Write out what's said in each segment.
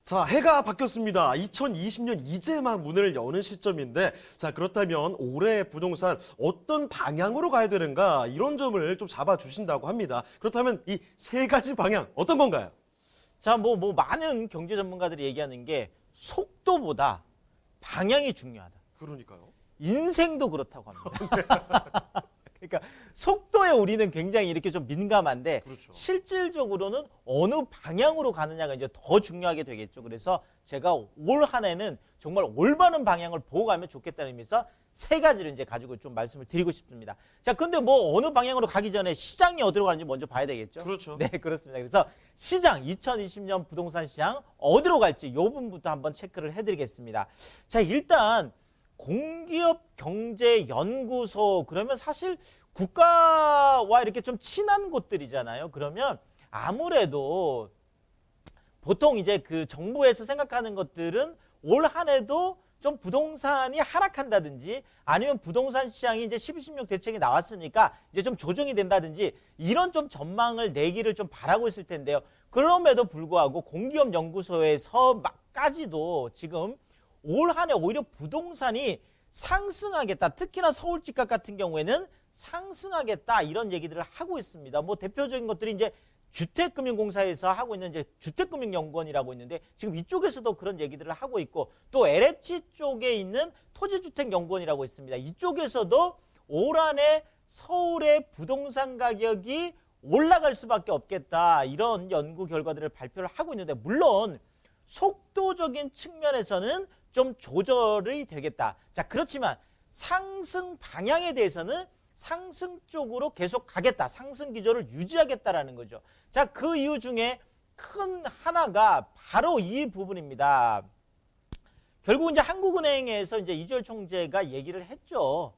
자, 해가 바뀌었습니다. 2020년 이제 막 문을 여는 시점인데, 자, 그렇다면 올해 부동산 어떤 방향으로 가야 되는가, 이런 점을 좀 잡아주신다고 합니다. 그렇다면 이 세 가지 방향 어떤 건가요? 자, 많은 경제 전문가들이 얘기하는 게 속도보다 방향이 중요하다. 그러니까요. 인생도 그렇다고 합니다. 그러니까 속도에 우리는 굉장히 이렇게 좀 민감한데 그렇죠. 실질적으로는 어느 방향으로 가느냐가 이제 더 중요하게 되겠죠. 그래서 제가 올 한 해는 정말 올바른 방향을 보고 가면 좋겠다는 의미에서 세 가지를 이제 가지고 좀 말씀을 드리고 싶습니다. 자, 근데 어느 방향으로 가기 전에 시장이 어디로 가는지 먼저 봐야 되겠죠. 그렇죠. 네, 그렇습니다. 그래서 시장, 2020년 부동산 시장 어디로 갈지 이 부분부터 한번 체크를 해드리겠습니다. 자, 일단 공기업경제연구소 그러면 사실 국가와 이렇게 좀 친한 곳들이잖아요. 그러면 아무래도 보통 이제 그 정부에서 생각하는 것들은 올 한 해도 좀 부동산이 하락한다든지 아니면 부동산 시장이 이제 12.16 대책이 나왔으니까 이제 좀 조정이 된다든지 이런 좀 전망을 내기를 좀 바라고 있을 텐데요. 그럼에도 불구하고 공기업연구소에서까지도 지금 올 한 해 오히려 부동산이 상승하겠다. 특히나 서울 집값 같은 경우에는 상승하겠다. 이런 얘기들을 하고 있습니다. 대표적인 것들이 이제 주택금융공사에서 하고 있는 이제 주택금융연구원이라고 있는데 지금 이쪽에서도 그런 얘기들을 하고 있고 또 LH 쪽에 있는 토지주택연구원이라고 있습니다. 이쪽에서도 올 한 해 서울의 부동산 가격이 올라갈 수밖에 없겠다. 이런 연구 결과들을 발표를 하고 있는데 물론 속도적인 측면에서는 좀 조절이 되겠다. 자, 그렇지만 상승 방향에 대해서는 상승 쪽으로 계속 가겠다. 상승 기조를 유지하겠다라는 거죠. 자, 그 이유 중에 큰 하나가 바로 이 부분입니다. 결국 이제 한국은행에서 이제 이주열 총재가 얘기를 했죠.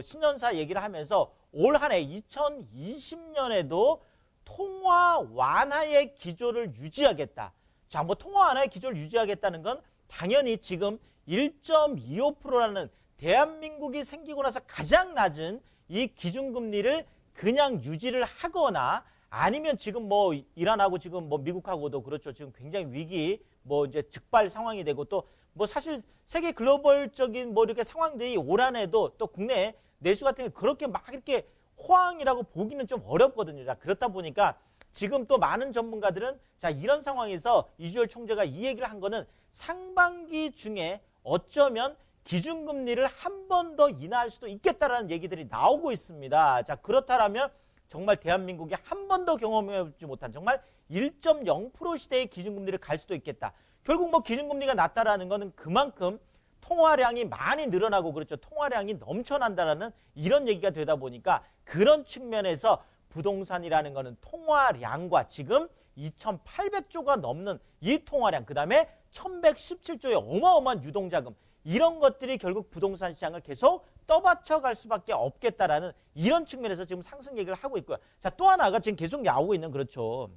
신년사 얘기를 하면서 올 한 해 2020년에도 통화 완화의 기조를 유지하겠다. 자, 통화 완화의 기조를 유지하겠다는 건 당연히 지금 1.25%라는 대한민국이 생기고 나서 가장 낮은 이 기준금리를 그냥 유지를 하거나 아니면 지금 이란하고 지금 미국하고도 그렇죠. 지금 굉장히 위기 이제 즉발 상황이 되고 또 사실 세계 글로벌적인 이렇게 상황들이 올 한 해도 또 국내 내수 같은 게 그렇게 막 이렇게 호황이라고 보기는 좀 어렵거든요. 자, 그렇다 보니까 지금 또 많은 전문가들은 자, 이런 상황에서 이주열 총재가 이 얘기를 한 거는 상반기 중에 어쩌면 기준금리를 한 번 더 인하할 수도 있겠다라는 얘기들이 나오고 있습니다. 자, 그렇다면 정말 대한민국이 한 번 더 경험해보지 못한 정말 1.0% 시대의 기준금리를 갈 수도 있겠다. 결국 기준금리가 낮다라는 거는 그만큼 통화량이 많이 늘어나고 그렇죠. 통화량이 넘쳐난다라는 이런 얘기가 되다 보니까 그런 측면에서 부동산이라는 거는 통화량과 지금 2,800조가 넘는 이 통화량, 그 다음에 1,117조의 어마어마한 유동자금, 이런 것들이 결국 부동산 시장을 계속 떠받쳐 갈 수밖에 없겠다라는 이런 측면에서 지금 상승 얘기를 하고 있고요. 자, 또 하나가 지금 계속 나오고 있는 그렇죠.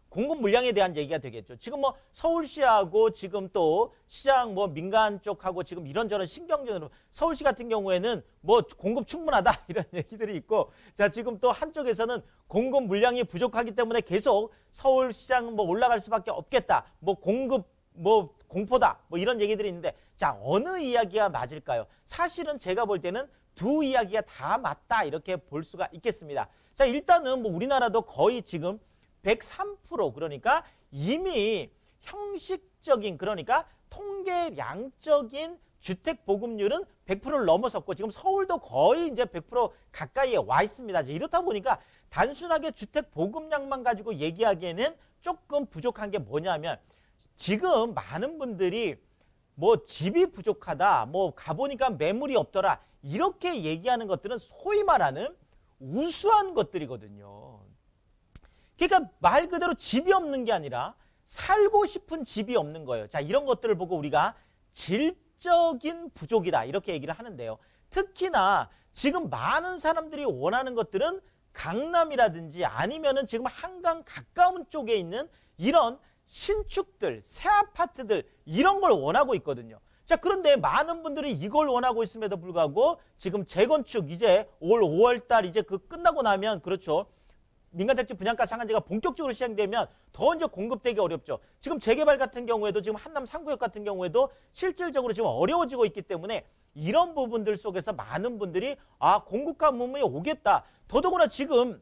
공급 물량에 대한 얘기가 되겠죠. 지금 서울시하고 지금 또 시장 민간 쪽하고 지금 이런저런 신경전으로 서울시 같은 경우에는 공급 충분하다 이런 얘기들이 있고 자, 지금 또 한쪽에서는 공급 물량이 부족하기 때문에 계속 서울시장 올라갈 수밖에 없겠다. 공급 공포다. 이런 얘기들이 있는데 자, 어느 이야기가 맞을까요? 사실은 제가 볼 때는 두 이야기가 다 맞다 이렇게 볼 수가 있겠습니다. 자, 일단은 우리나라도 거의 지금 103% 그러니까 이미 형식적인 그러니까 통계량적인 주택 보급률은 100%를 넘어섰고 지금 서울도 거의 이제 100% 가까이에 와 있습니다. 이렇다 보니까 단순하게 주택 보급량만 가지고 얘기하기에는 조금 부족한 게 뭐냐면 지금 많은 분들이 집이 부족하다, 가보니까 매물이 없더라 이렇게 얘기하는 것들은 소위 말하는 우수한 것들이거든요. 그러니까 말 그대로 집이 없는 게 아니라 살고 싶은 집이 없는 거예요. 자, 이런 것들을 보고 우리가 질적인 부족이다 이렇게 얘기를 하는데요. 특히나 지금 많은 사람들이 원하는 것들은 강남이라든지 아니면은 지금 한강 가까운 쪽에 있는 이런 신축들, 새 아파트들 이런 걸 원하고 있거든요. 자, 그런데 많은 분들이 이걸 원하고 있음에도 불구하고 지금 재건축 이제 올 5월 달 이제 끝나고 나면 그렇죠. 민간택지 분양가 상한제가 본격적으로 시행되면 더 이제 공급되기 어렵죠. 지금 재개발 같은 경우에도 지금 한남 3구역 같은 경우에도 실질적으로 지금 어려워지고 있기 때문에 이런 부분들 속에서 많은 분들이 공급 가뭄이 오겠다. 더더구나 지금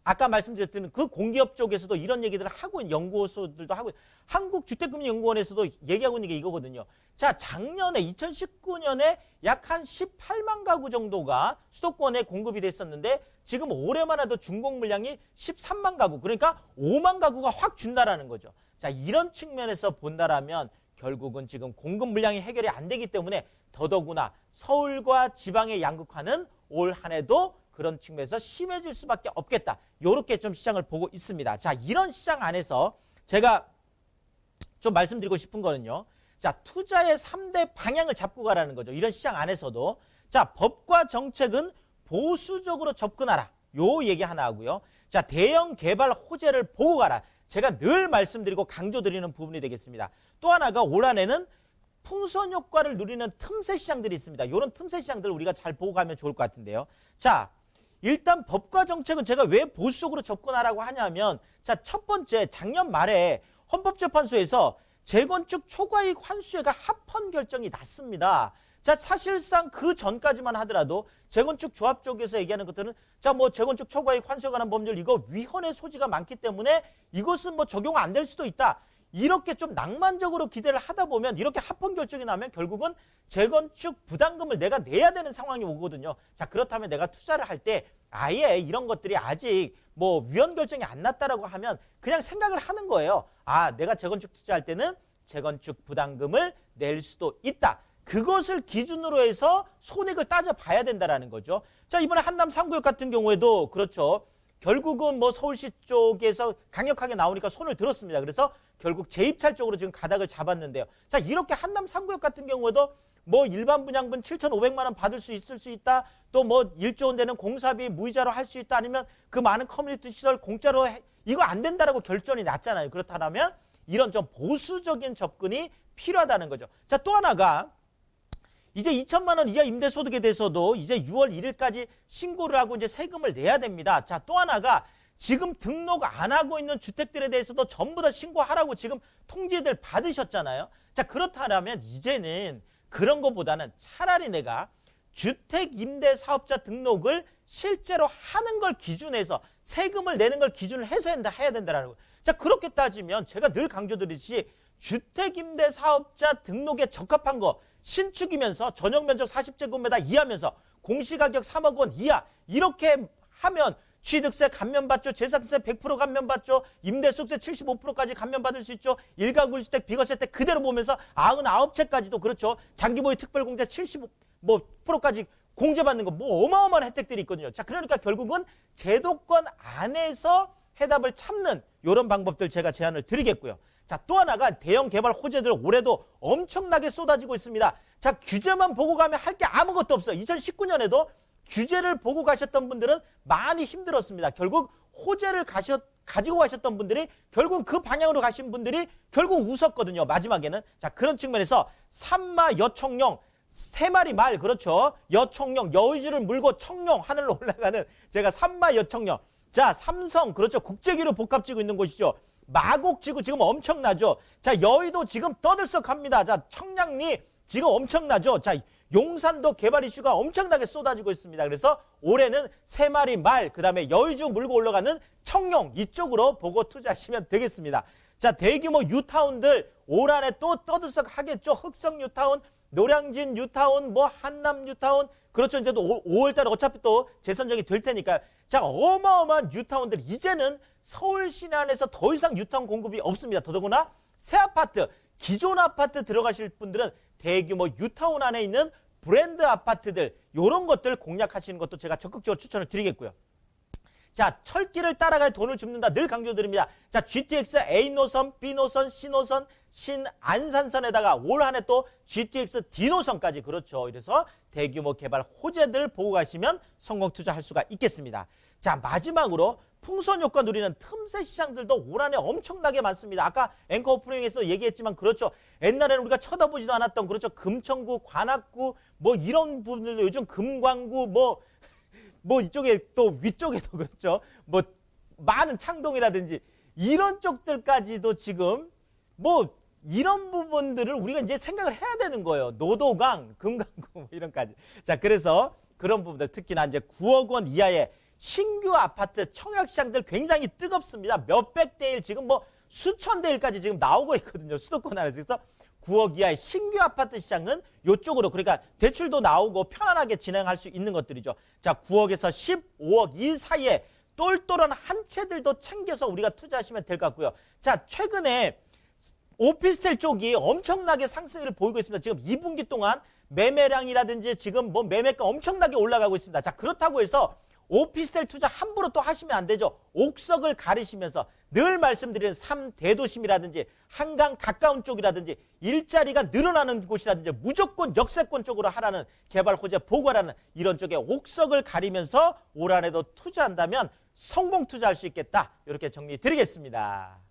아까 말씀드렸던 그 공기업 쪽에서도 이런 얘기들을 하고 있는 연구소들도 하고 한국주택금융연구원에서도 얘기하고 있는 게 이거거든요. 자, 작년에 2019년에 약 한 18만 가구 정도가 수도권에 공급이 됐었는데 지금 올해만 해도 준공 물량이 13만 가구, 그러니까 5만 가구가 확 준다라는 거죠. 자, 이런 측면에서 본다라면 결국은 지금 공급 물량이 해결이 안 되기 때문에 더더구나 서울과 지방의 양극화는 올 한 해도 그런 측면에서 심해질 수밖에 없겠다. 이렇게 좀 시장을 보고 있습니다. 자, 이런 시장 안에서 제가 좀 말씀드리고 싶은 거는요. 자, 투자의 3대 방향을 잡고 가라는 거죠. 이런 시장 안에서도. 자, 법과 정책은 보수적으로 접근하라. 요 얘기 하나 하고요. 자, 대형 개발 호재를 보고 가라. 제가 늘 말씀드리고 강조드리는 부분이 되겠습니다. 또 하나가 올 한해는 풍선 효과를 누리는 틈새 시장들이 있습니다. 이런 틈새 시장들을 우리가 잘 보고 가면 좋을 것 같은데요. 자, 일단 법과 정책은 제가 왜 보수적으로 접근하라고 하냐면, 자, 첫 번째 작년 말에 헌법재판소에서 재건축 초과이익 환수회가 합헌 결정이 났습니다. 자, 사실상 그 전까지만 하더라도 재건축 조합 쪽에서 얘기하는 것들은 자, 뭐 재건축 초과이익 환수에 관한 법률 이거 위헌의 소지가 많기 때문에 이것은 뭐 적용 안 될 수도 있다. 이렇게 좀 낭만적으로 기대를 하다 보면 이렇게 합헌 결정이 나면 결국은 재건축 부담금을 내가 내야 되는 상황이 오거든요. 자, 그렇다면 내가 투자를 할 때 아예 이런 것들이 아직 뭐 위헌 결정이 안 났다라고 하면 그냥 생각을 하는 거예요. 내가 재건축 투자할 때는 재건축 부담금을 낼 수도 있다. 그것을 기준으로 해서 손익을 따져봐야 된다라는 거죠. 자, 이번에 한남 3구역 같은 경우에도 그렇죠. 결국은 뭐 서울시 쪽에서 강력하게 나오니까 손을 들었습니다. 그래서 결국 재입찰 쪽으로 지금 가닥을 잡았는데요. 자, 이렇게 한남 3구역 같은 경우에도 뭐 일반 분양분 7,500만 원 받을 수 있을 수 있다. 또 뭐 1조 원 되는 공사비 무이자로 할 수 있다. 아니면 그 많은 커뮤니티 시설 공짜로 이거 안 된다라고 결정이 났잖아요. 그렇다면 이런 좀 보수적인 접근이 필요하다는 거죠. 자, 또 하나가 이제 2천만 원 이하 임대소득에 대해서도 이제 6월 1일까지 신고를 하고 이제 세금을 내야 됩니다. 자, 또 하나가 지금 등록 안 하고 있는 주택들에 대해서도 전부 다 신고하라고 지금 통지들 받으셨잖아요. 자, 그렇다면 이제는 그런 것보다는 차라리 내가 주택임대사업자 등록을 실제로 하는 걸 기준해서 세금을 내는 걸 기준을 해서 해야 된다는 거예요. 자, 그렇게 따지면 제가 늘 강조드리듯이 주택임대사업자 등록에 적합한 거 신축이면서 전용면적 40제곱미터 이하면서 공시가격 3억 원 이하 이렇게 하면 취득세 감면받죠. 재산세 100% 감면받죠. 임대수익세 75%까지 감면받을 수 있죠. 일가구 1주택 비과세대 그대로 보면서 99채까지도 그렇죠. 장기보유 특별공제 75%까지 공제받는 거 뭐 어마어마한 혜택들이 있거든요. 자, 그러니까 결국은 제도권 안에서 해답을 찾는 이런 방법들 제가 제안을 드리겠고요. 자, 또 하나가 대형 개발 호재들 올해도 엄청나게 쏟아지고 있습니다. 자, 규제만 보고 가면 할 게 아무것도 없어요. 2019년에도 규제를 보고 가셨던 분들은 많이 힘들었습니다. 결국 호재를 가지고 가셨던 분들이 결국 그 방향으로 가신 분들이 결국 웃었거든요. 마지막에는. 자, 그런 측면에서 산마 여청룡 3마리 말 그렇죠. 여청룡 여의주를 물고 청룡 하늘로 올라가는 제가 산마 여청룡. 자, 삼성 그렇죠. 국제기로 복합지구 있는 곳이죠. 마곡지구 지금 엄청나죠. 자, 여의도 지금 떠들썩합니다. 자, 청량리 지금 엄청나죠. 자, 용산도 개발 이슈가 엄청나게 쏟아지고 있습니다. 그래서 올해는 3마리 말, 그 다음에 여의주 물고 올라가는 청룡 이쪽으로 보고 투자하시면 되겠습니다. 자, 대규모 뉴타운들 올 한해 또 떠들썩하겠죠. 흑성 뉴타운, 노량진 뉴타운, 뭐 한남 뉴타운, 그렇죠. 이제 또 5월달에 어차피 또 재선정이 될 테니까. 자, 어마어마한 뉴타운들 이제는 서울 시내 안에서 더 이상 뉴타운 공급이 없습니다. 더더구나 새 아파트, 기존 아파트 들어가실 분들은 대규모 뉴타운 안에 있는 브랜드 아파트들 이런 것들 공략하시는 것도 제가 적극적으로 추천을 드리겠고요. 자, 철길을 따라갈 돈을 줍는다 늘 강조드립니다. 자, GTX A노선, B노선, C노선, 신안산선에다가 올 한해 또 GTX D노선까지 그렇죠. 이래서 대규모 개발 호재들 보고 가시면 성공 투자할 수가 있겠습니다. 자, 마지막으로 풍선 효과 누리는 틈새 시장들도 올 한해 엄청나게 많습니다. 아까 앵커 오프닝에서 얘기했지만 그렇죠. 옛날에는 우리가 쳐다보지도 않았던 그렇죠. 금천구, 관악구 뭐 이런 부분들도 요즘 금광구 뭐 이쪽에 또 위쪽에도 그렇죠. 뭐 많은 창동이라든지 이런 쪽들까지도 지금 뭐 이런 부분들을 우리가 이제 생각을 해야 되는 거예요. 노도강, 금강구 뭐 이런까지. 자, 그래서 그런 부분들 특히나 이제 9억 원 이하의 신규 아파트 청약시장들 굉장히 뜨겁습니다. 몇백 대 일 지금 뭐 수천 대 일까지 지금 나오고 있거든요. 수도권 안에서. 그래서 9억 이하의 신규 아파트 시장은 이쪽으로 그러니까 대출도 나오고 편안하게 진행할 수 있는 것들이죠. 자, 9억에서 15억 이 사이에 똘똘한 한 채들도 챙겨서 우리가 투자하시면 될 것 같고요. 자, 최근에 오피스텔 쪽이 엄청나게 상승을 보이고 있습니다. 지금 2분기 동안 매매량이라든지 지금 뭐 매매가 엄청나게 올라가고 있습니다. 자, 그렇다고 해서 오피스텔 투자 함부로 또 하시면 안 되죠. 옥석을 가리시면서 늘 말씀드리는 3대도심이라든지 한강 가까운 쪽이라든지 일자리가 늘어나는 곳이라든지 무조건 역세권 쪽으로 하라는 개발 호재 보고하라는 이런 쪽에 옥석을 가리면서 올 한해도 투자한다면 성공 투자할 수 있겠다. 이렇게 정리 드리겠습니다.